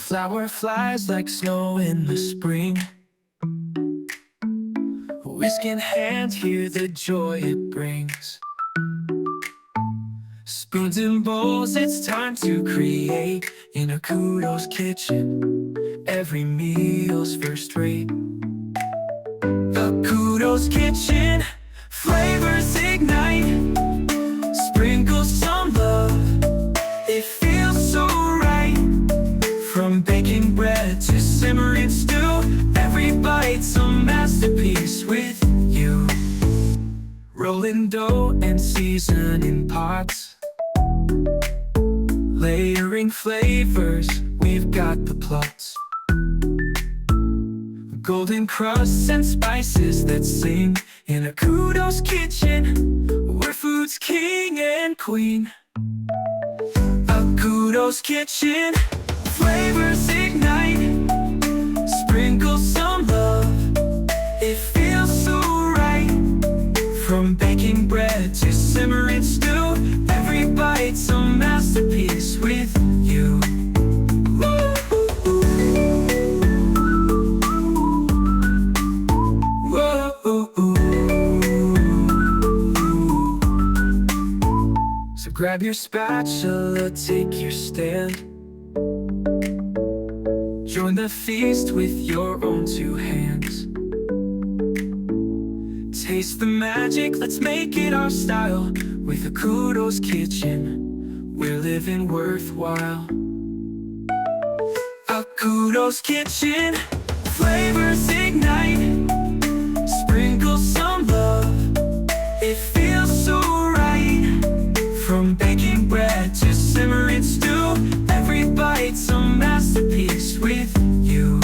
flower flies like snow in the spring. Whisk in hand, hear the joy it brings. Spoons and bowls, it's time to create. In Akudo's kitchen, every meal's first rate. Akudo's kitchen, flavors ignite. Sprinkle some love, it feels so right. From baking bread to simmering stew, every bite's a masterpiece with you. Rolling dough and seasoning pots, layering flavors, we've got the plots. Golden crusts and spices that sing. In Akudo's kitchen, where food's king and queen. Akudo's kitchen, flavors ignite. Sprinkle some love, it feels so right. From baking bread to simmering stew, every bite's a masterpiece with you. So grab your spatula, take your stand. Join the feast with your own two hands. Taste the magic, let's make it our style. With Akudo's kitchen, we're living worthwhile. Akudo's kitchen, flavors ignite. Sprinkle some love, it feels so right. From baking bread to simmering stew, every bite's a masterpiece with you.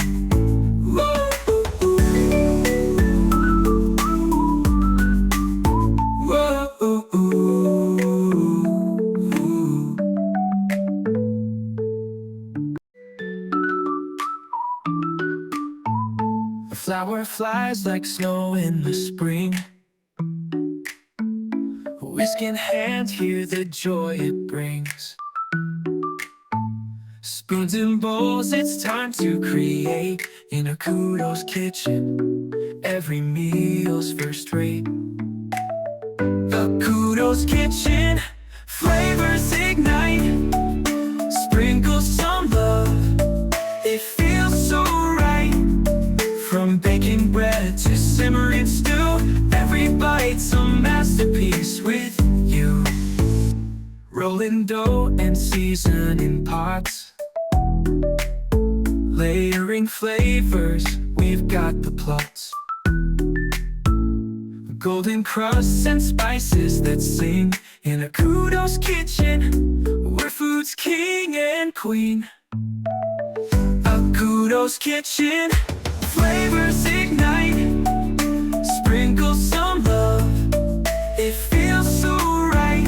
A flower flies like snow in the spring. Whisk in hand, hear the joy it brings. Spoons and bowls, it's time to create. In Akudo's kitchen, every meal's first rate. Akudo's kitchen, flavors ignite. Sprinkle some love, it feels so right. From baking bread to simmering stew, every bite's a masterpiece with you. Rolling dough and seasoning pots, layering flavors, we've got the plots. Golden crusts and spices that sing. In Akudo's kitchen, where food's king and queen. Akudo's kitchen, flavors ignite. Sprinkle some love, it feels so right.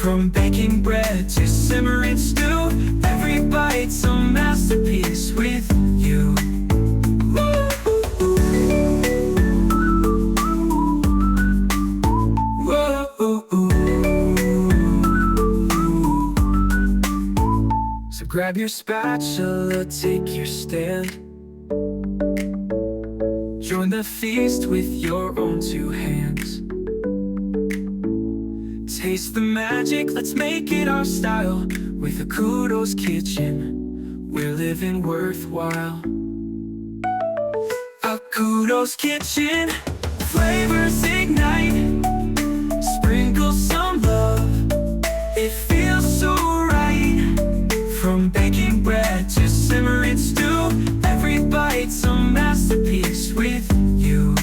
From baking bread to simmering stew, every bite's a masterpiece with you. So grab your spatula, take your stand. Join the feast with your own two hands. Taste the magic, let's make it our style. With Akudo's kitchen, we're living worthwhile. Akudo's kitchen, flavors ignite. Sprinkle some love, it feels so right. From baking bread to simmering stew, every bite's a masterpiece with you.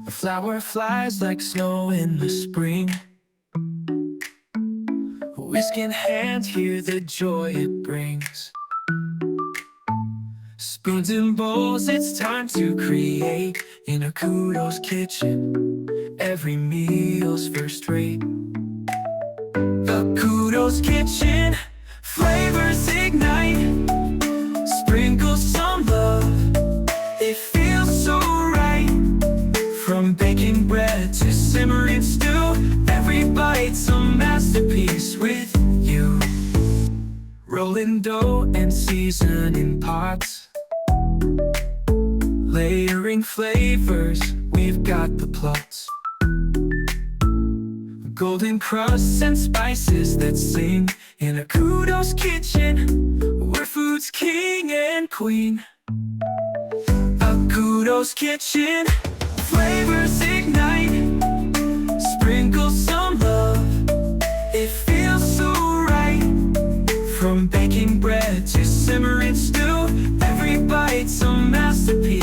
A flower flies like snow in the spring. Whisk in hand, hear the joy it brings. Spoons and bowls, it's time to create. In Akudo's kitchen, every meal's first rate. Akudo's kitchen, Flavors ignite, sprinkle some love. It feels so right. From baking bread to simmering stew, every bite's a masterpiece with you. Rolling dough and seasoning pots, layering flavors, we've got the plots. Golden crusts and spices that sing in Akudo's kitchen, where food's king and queen. Akudo's kitchen, flavors ignite, sprinkle some love. It feels so right. From baking bread to simmering stew, every bite's a masterpiece